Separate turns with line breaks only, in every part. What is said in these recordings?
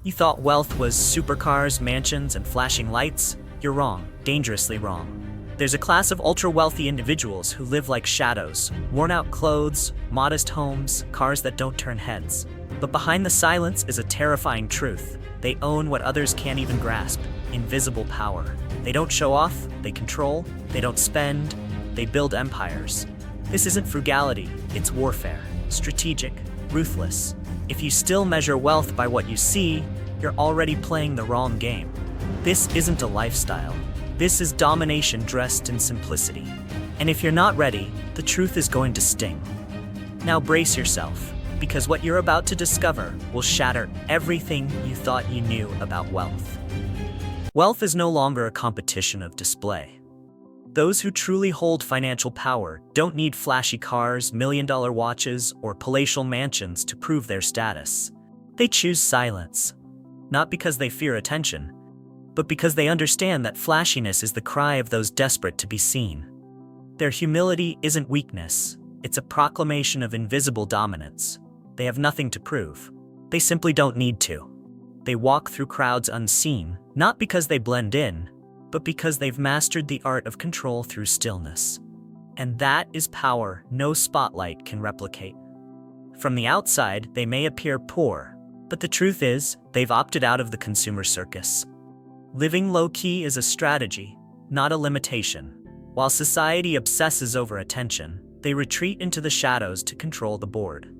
You thought wealth was supercars, mansions, and flashing lights? You're wrong, dangerously wrong. There's a class of ultra-wealthy individuals who live like shadows, worn-out clothes, modest homes, cars that don't turn heads. But behind the silence is a terrifying truth. They own what others can't even grasp: invisible power. They don't show off, they control, they don't spend, they build empires. This isn't frugality, it's warfare. Strategic, ruthless. If you still measure wealth by what you see, you're already playing the wrong game. This isn't a lifestyle. This is domination dressed in simplicity. And if you're not ready, the truth is going to sting. Now brace yourself, because what you're about to discover will shatter everything you thought you knew about wealth. Wealth is no longer a competition of display. Those who truly hold financial power don't need flashy cars, million-dollar watches, or palatial mansions to prove their status. They choose silence, not because they fear attention, but because they understand that flashiness is the cry of those desperate to be seen. Their humility isn't weakness, it's a proclamation of invisible dominance. They have nothing to prove. They simply don't need to. They walk through crowds unseen, not because they blend in, but because they've mastered the art of control through stillness. And that is power no spotlight can replicate. From the outside, they may appear poor, but the truth is, they've opted out of the consumer circus. Living low-key is a strategy, not a limitation. While society obsesses over attention, they retreat into the shadows to control the board.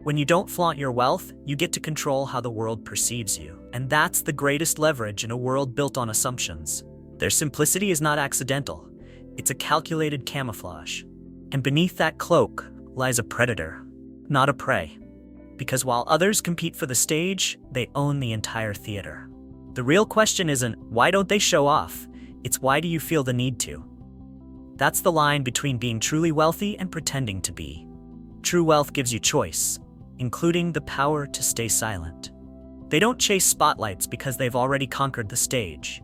When you don't flaunt your wealth, you get to control how the world perceives you. And that's the greatest leverage in a world built on assumptions. Their simplicity is not accidental. It's a calculated camouflage. And beneath that cloak lies a predator, not a prey. Because while others compete for the stage, they own the entire theater. The real question isn't, why don't they show off? It's, why do you feel the need to? That's the line between being truly wealthy and pretending to be. True wealth gives you choice, including the power to stay silent. They don't chase spotlights because they've already conquered the stage.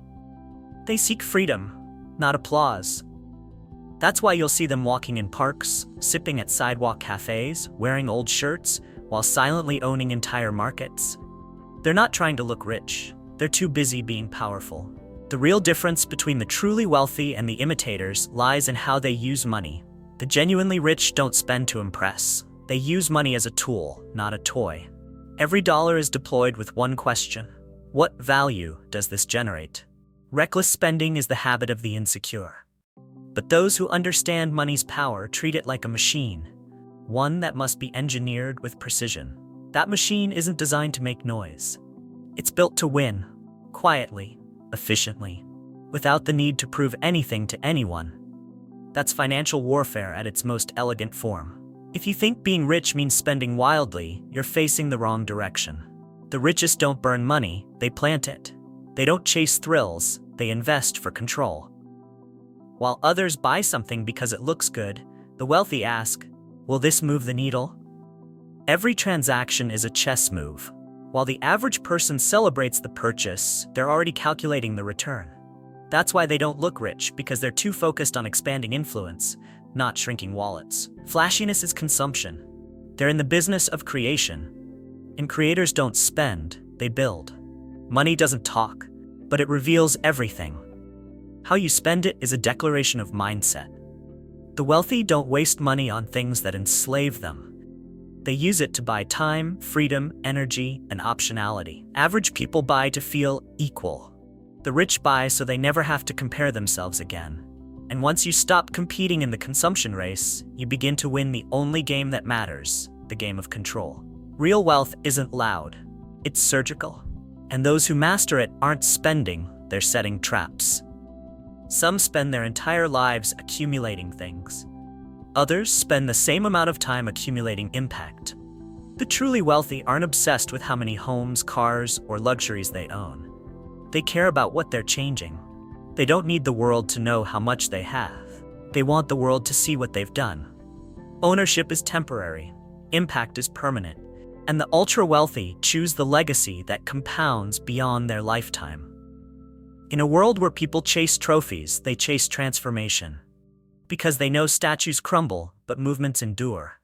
They seek freedom, not applause. That's why you'll see them walking in parks, sipping at sidewalk cafes, wearing old shirts, while silently owning entire markets. They're not trying to look rich. They're too busy being powerful. The real difference between the truly wealthy and the imitators lies in how they use money. The genuinely rich don't spend to impress. They use money as a tool, not a toy. Every dollar is deployed with one question: what value does this generate? Reckless spending is the habit of the insecure. But those who understand money's power treat it like a machine, one that must be engineered with precision. That machine isn't designed to make noise. It's built to win, quietly, efficiently, without the need to prove anything to anyone. That's financial warfare at its most elegant form. If you think being rich means spending wildly, you're facing the wrong direction. The richest don't burn money, they plant it. They don't chase thrills, they invest for control. While others buy something because it looks good, the wealthy ask, will this move the needle? Every transaction is a chess move. While the average person celebrates the purchase, they're already calculating the return. That's why they don't look rich, because they're too focused on expanding influence, not shrinking wallets. Flashiness is consumption. They're in the business of creation. And creators don't spend, they build. Money doesn't talk, but it reveals everything. How you spend it is a declaration of mindset. The wealthy don't waste money on things that enslave them. They use it to buy time, freedom, energy, and optionality. Average people buy to feel equal. The rich buy so they never have to compare themselves again. And once you stop competing in the consumption race, you begin to win the only game that matters, the game of control. Real wealth isn't loud, it's surgical. And those who master it aren't spending, they're setting traps. Some spend their entire lives accumulating things. Others spend the same amount of time accumulating impact. The truly wealthy aren't obsessed with how many homes, cars, or luxuries they own. They care about what they're changing. They don't need the world to know how much they have. They want the world to see what they've done. Ownership is temporary. Impact is permanent. And the ultra-wealthy choose the legacy that compounds beyond their lifetime. In a world where people chase trophies, they chase transformation. Because they know statues crumble, but movements endure.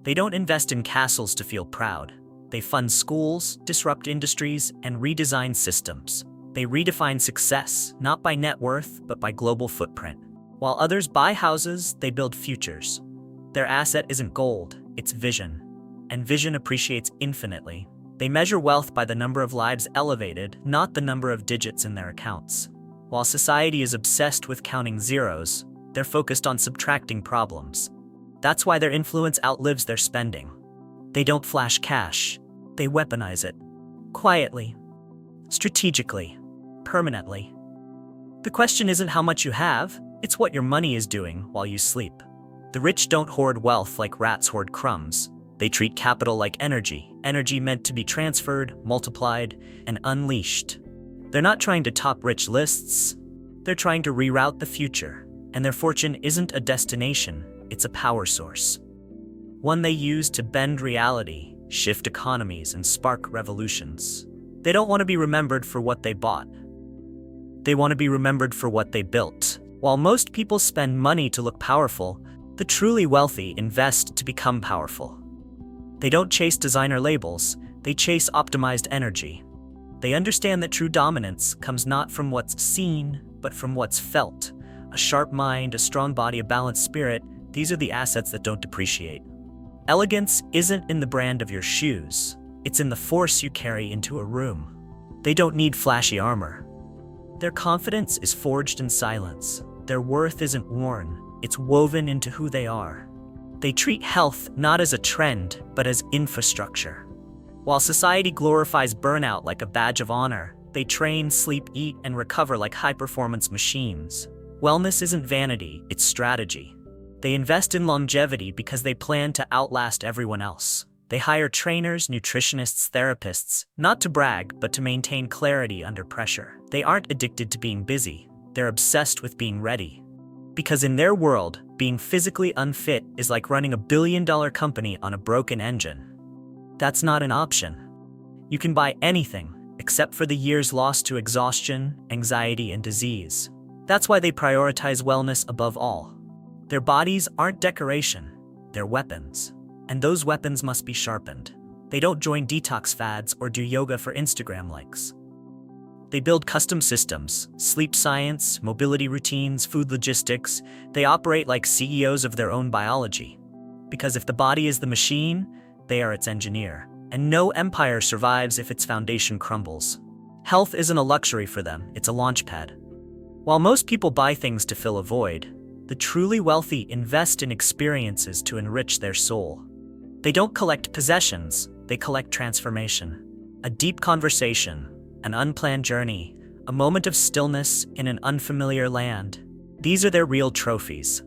They don't invest in castles to feel proud. They fund schools, disrupt industries, and redesign systems. They redefine success, not by net worth, but by global footprint. While others buy houses, they build futures. Their asset isn't gold, it's vision. And vision appreciates infinitely. They measure wealth by the number of lives elevated, not the number of digits in their accounts. While society is obsessed with counting zeros, they're focused on subtracting problems. That's why their influence outlives their spending. They don't flash cash. They weaponize it. Quietly. Strategically. Permanently. The question isn't how much you have, it's what your money is doing while you sleep. The rich don't hoard wealth like rats hoard crumbs. They treat capital like energy meant to be transferred, multiplied, and unleashed. They're not trying to top rich lists. They're trying to reroute the future. And their fortune isn't a destination, it's a power source. One they use to bend reality, shift economies, and spark revolutions. They don't want to be remembered for what they bought. They want to be remembered for what they built. While most people spend money to look powerful, the truly wealthy invest to become powerful. They don't chase designer labels, they chase optimized energy. They understand that true dominance comes not from what's seen, but from what's felt. A sharp mind, a strong body, a balanced spirit, these are the assets that don't depreciate. Elegance isn't in the brand of your shoes, it's in the force you carry into a room. They don't need flashy armor. Their confidence is forged in silence. Their worth isn't worn, it's woven into who they are. They treat health not as a trend, but as infrastructure. While society glorifies burnout like a badge of honor, they train, sleep, eat, and recover like high-performance machines. Wellness isn't vanity, it's strategy. They invest in longevity because they plan to outlast everyone else. They hire trainers, nutritionists, therapists, not to brag, but to maintain clarity under pressure. They aren't addicted to being busy, they're obsessed with being ready. Because in their world, being physically unfit is like running a billion-dollar company on a broken engine. That's not an option. You can buy anything, except for the years lost to exhaustion, anxiety, and disease. That's why they prioritize wellness above all. Their bodies aren't decoration, they're weapons. And those weapons must be sharpened. They don't join detox fads or do yoga for Instagram likes. They build custom systems, sleep science, mobility routines, food logistics. They operate like CEOs of their own biology. Because if the body is the machine, they are its engineer. And no empire survives if its foundation crumbles. Health isn't a luxury for them, it's a launchpad. While most people buy things to fill a void, the truly wealthy invest in experiences to enrich their soul. They don't collect possessions, they collect transformation. A deep conversation, an unplanned journey, a moment of stillness in an unfamiliar land. These are their real trophies.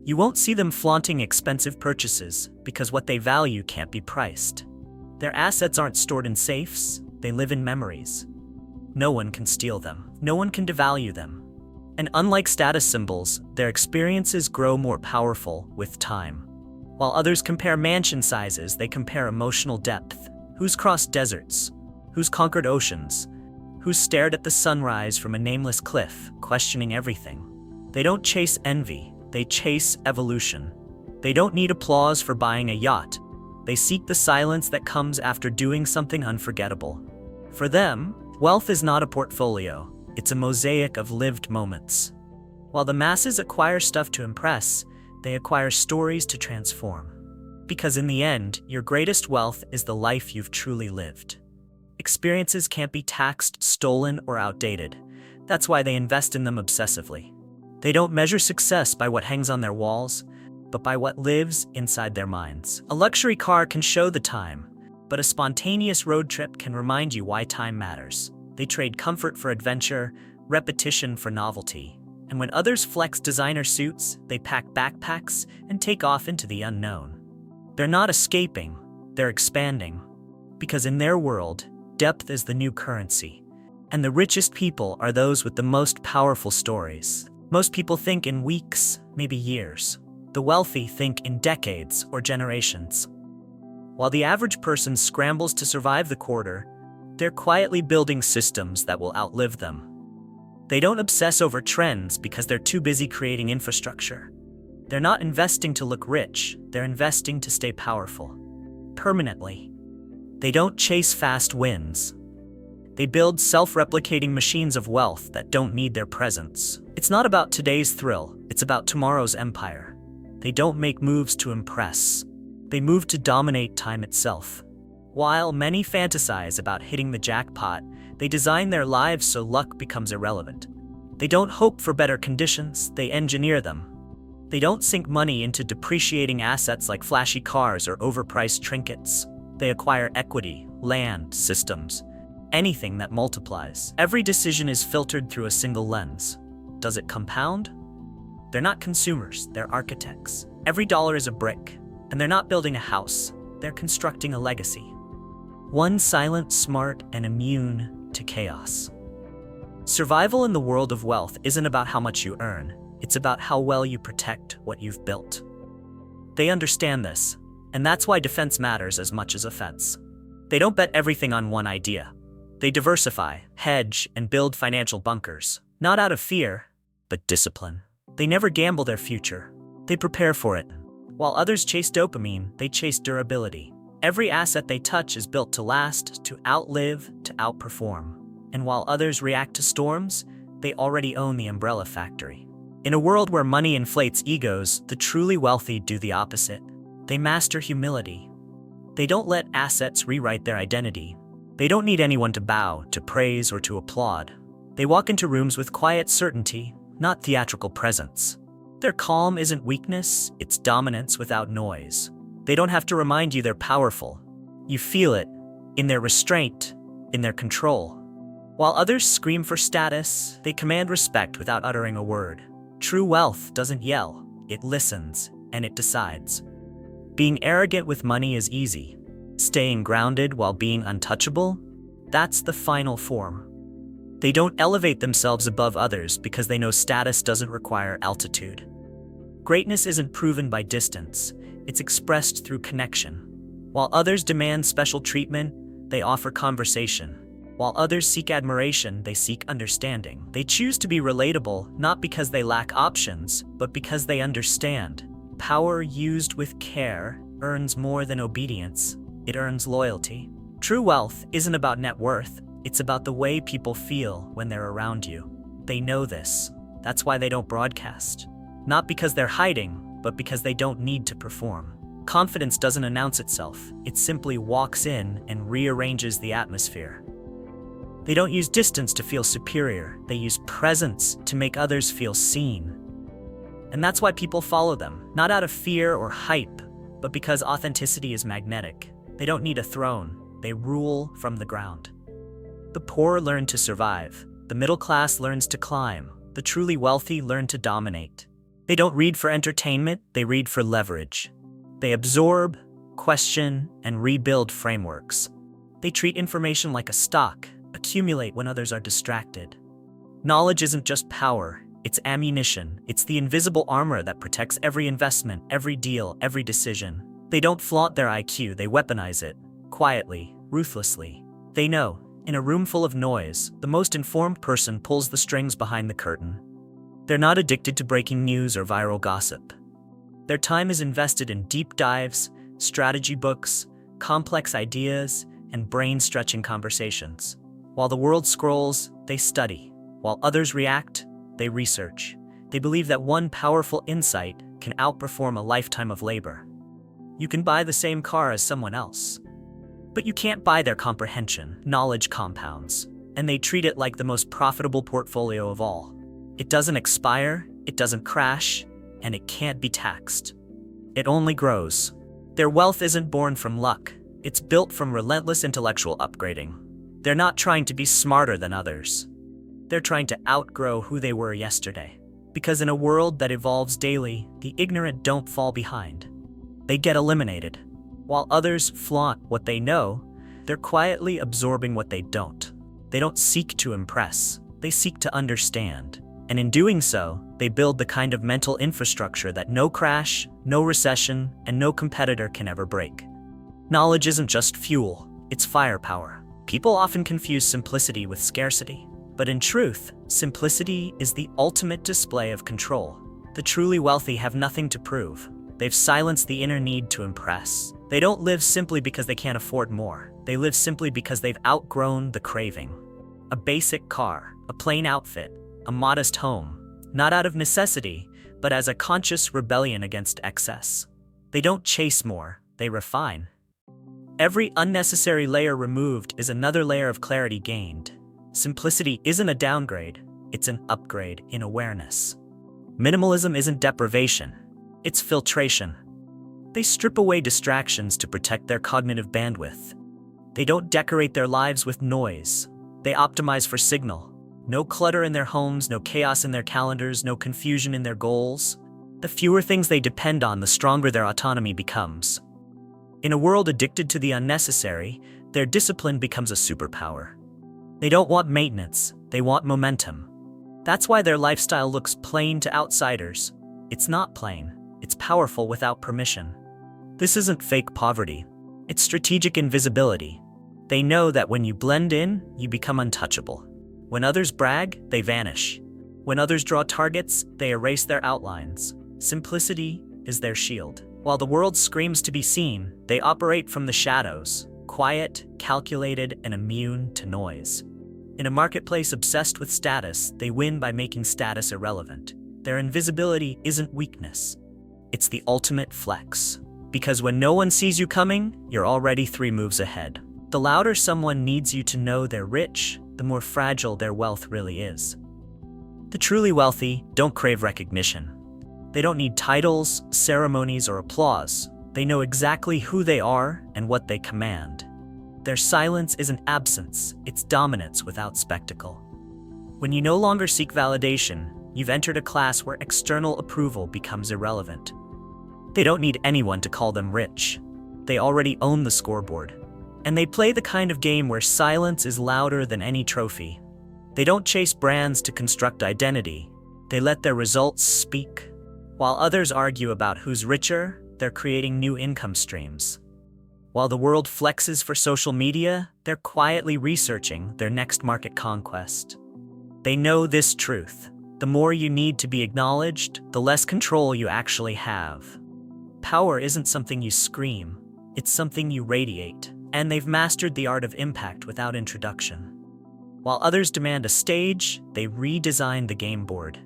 You won't see them flaunting expensive purchases because what they value can't be priced. Their assets aren't stored in safes, they live in memories. No one can steal them, no one can devalue them. And unlike status symbols, their experiences grow more powerful with time. While others compare mansion sizes, they compare emotional depth. Who's crossed deserts? Who's conquered oceans? Who's stared at the sunrise from a nameless cliff, questioning everything? They don't chase envy, they chase evolution. They don't need applause for buying a yacht. They seek the silence that comes after doing something unforgettable. For them, wealth is not a portfolio, it's a mosaic of lived moments. While the masses acquire stuff to impress, they acquire stories to transform. Because in the end, your greatest wealth is the life you've truly lived. Experiences can't be taxed, stolen, or outdated. That's why they invest in them obsessively. They don't measure success by what hangs on their walls, but by what lives inside their minds. A luxury car can show the time, but a spontaneous road trip can remind you why time matters. They trade comfort for adventure, repetition for novelty. And when others flex designer suits, they pack backpacks and take off into the unknown. They're not escaping, they're expanding. Because in their world, depth is the new currency. And the richest people are those with the most powerful stories. Most people think in weeks, maybe years. The wealthy think in decades or generations. While the average person scrambles to survive the quarter, they're quietly building systems that will outlive them. They don't obsess over trends because they're too busy creating infrastructure. They're not investing to look rich, they're investing to stay powerful. Permanently. They don't chase fast wins. They build self-replicating machines of wealth that don't need their presence. It's not about today's thrill, it's about tomorrow's empire. They don't make moves to impress. They move to dominate time itself. While many fantasize about hitting the jackpot, they design their lives so luck becomes irrelevant. They don't hope for better conditions, they engineer them. They don't sink money into depreciating assets like flashy cars or overpriced trinkets. They acquire equity, land, systems, anything that multiplies. Every decision is filtered through a single lens. Does it compound? They're not consumers, they're architects. Every dollar is a brick, and they're not building a house, they're constructing a legacy. One silent, smart, and immune to chaos. Survival in the world of wealth isn't about how much you earn, it's about how well you protect what you've built. They understand this, and that's why defense matters as much as offense. They don't bet everything on one idea. They diversify, hedge, and build financial bunkers, not out of fear, but discipline. They never gamble their future. They prepare for it. While others chase dopamine, they chase durability. Every asset they touch is built to last, to outlive, to outperform. And while others react to storms, they already own the umbrella factory. In a world where money inflates egos, the truly wealthy do the opposite. They master humility. They don't let assets rewrite their identity. They don't need anyone to bow, to praise, or to applaud. They walk into rooms with quiet certainty, not theatrical presence. Their calm isn't weakness, it's dominance without noise. They don't have to remind you they're powerful. You feel it, in their restraint, in their control. While others scream for status, they command respect without uttering a word. True wealth doesn't yell, it listens, and it decides. Being arrogant with money is easy. Staying grounded while being untouchable? That's the final form. They don't elevate themselves above others because they know status doesn't require altitude. Greatness isn't proven by distance, it's expressed through connection. While others demand special treatment, they offer conversation. While others seek admiration, they seek understanding. They choose to be relatable, not because they lack options, but because they understand. Power used with care earns more than obedience. It earns loyalty. True wealth isn't about net worth, it's about the way people feel when they're around you. They know this. That's why they don't broadcast. Not because they're hiding, but because they don't need to perform. Confidence doesn't announce itself, it simply walks in and rearranges the atmosphere. They don't use distance to feel superior, they use presence to make others feel seen. And that's why people follow them, not out of fear or hype, but because authenticity is magnetic. They don't need a throne, they rule from the ground. The poor learn to survive, the middle class learns to climb, the truly wealthy learn to dominate. They don't read for entertainment, they read for leverage. They absorb, question, and rebuild frameworks. They treat information like a stock, accumulate when others are distracted. Knowledge isn't just power, it's ammunition. It's the invisible armor that protects every investment, every deal, every decision. They don't flaunt their IQ, they weaponize it, quietly, ruthlessly. They know, in a room full of noise, the most informed person pulls the strings behind the curtain. They're not addicted to breaking news or viral gossip. Their time is invested in deep dives, strategy books, complex ideas, and brain-stretching conversations. While the world scrolls, they study. While others react, they research. They believe that one powerful insight can outperform a lifetime of labor. You can buy the same car as someone else, but you can't buy their comprehension. Knowledge compounds, and they treat it like the most profitable portfolio of all. It doesn't expire, it doesn't crash, and it can't be taxed. It only grows. Their wealth isn't born from luck, it's built from relentless intellectual upgrading. They're not trying to be smarter than others. They're trying to outgrow who they were yesterday. Because in a world that evolves daily, the ignorant don't fall behind. They get eliminated. While others flaunt what they know, they're quietly absorbing what they don't. They don't seek to impress, they seek to understand. And in doing so, they build the kind of mental infrastructure that no crash, no recession, and no competitor can ever break. Knowledge isn't just fuel, it's firepower. People often confuse simplicity with scarcity. But in truth, simplicity is the ultimate display of control. The truly wealthy have nothing to prove. They've silenced the inner need to impress. They don't live simply because they can't afford more. They live simply because they've outgrown the craving. A basic car, a plain outfit, a modest home, not out of necessity, but as a conscious rebellion against excess. They don't chase more, they refine. Every unnecessary layer removed is another layer of clarity gained. Simplicity isn't a downgrade, it's an upgrade in awareness. Minimalism isn't deprivation, it's filtration. They strip away distractions to protect their cognitive bandwidth. They don't decorate their lives with noise, they optimize for signal. No clutter in their homes, no chaos in their calendars, no confusion in their goals. The fewer things they depend on, the stronger their autonomy becomes. In a world addicted to the unnecessary, their discipline becomes a superpower. They don't want maintenance, they want momentum. That's why their lifestyle looks plain to outsiders. It's not plain, it's powerful without permission. This isn't fake poverty, it's strategic invisibility. They know that when you blend in, you become untouchable. When others brag, they vanish. When others draw targets, they erase their outlines. Simplicity is their shield. While the world screams to be seen, they operate from the shadows, quiet, calculated, and immune to noise. In a marketplace obsessed with status, they win by making status irrelevant. Their invisibility isn't weakness. It's the ultimate flex. Because when no one sees you coming, you're already 3 moves ahead. The louder someone needs you to know they're rich, the more fragile their wealth really is. The truly wealthy don't crave recognition. They don't need titles, ceremonies, or applause. They know exactly who they are and what they command. Their silence isn't absence, it's dominance without spectacle. When you no longer seek validation, you've entered a class where external approval becomes irrelevant. They don't need anyone to call them rich. They already own the scoreboard. And they play the kind of game where silence is louder than any trophy. They don't chase brands to construct identity. They let their results speak. While others argue about who's richer, they're creating new income streams. While the world flexes for social media, they're quietly researching their next market conquest. They know this truth. The more you need to be acknowledged, the less control you actually have. Power isn't something you scream, it's something you radiate. And they've mastered the art of impact without introduction. While others demand a stage, they redesign the game board.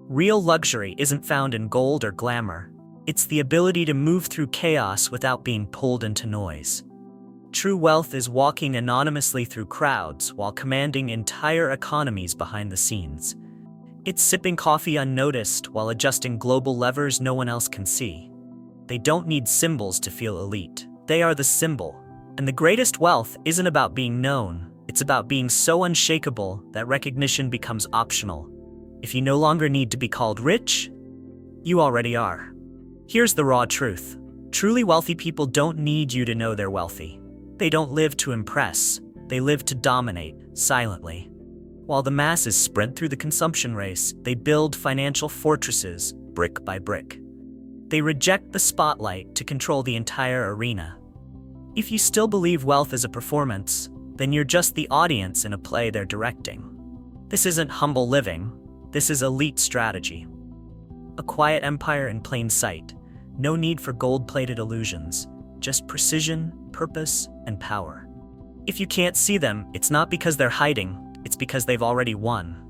Real luxury isn't found in gold or glamour. It's the ability to move through chaos without being pulled into noise. True wealth is walking anonymously through crowds while commanding entire economies behind the scenes. It's sipping coffee unnoticed while adjusting global levers no one else can see. They don't need symbols to feel elite. They are the symbol. And the greatest wealth isn't about being known, it's about being so unshakable that recognition becomes optional. If you no longer need to be called rich, you already are. Here's the raw truth. Truly wealthy people don't need you to know they're wealthy. They don't live to impress, they live to dominate, silently. While the masses sprint through the consumption race, they build financial fortresses, brick by brick. They reject the spotlight to control the entire arena. If you still believe wealth is a performance, then you're just the audience in a play they're directing. This isn't humble living, this is elite strategy. A quiet empire in plain sight, no need for gold-plated illusions, just precision, purpose, and power. If you can't see them, it's not because they're hiding, it's because they've already won.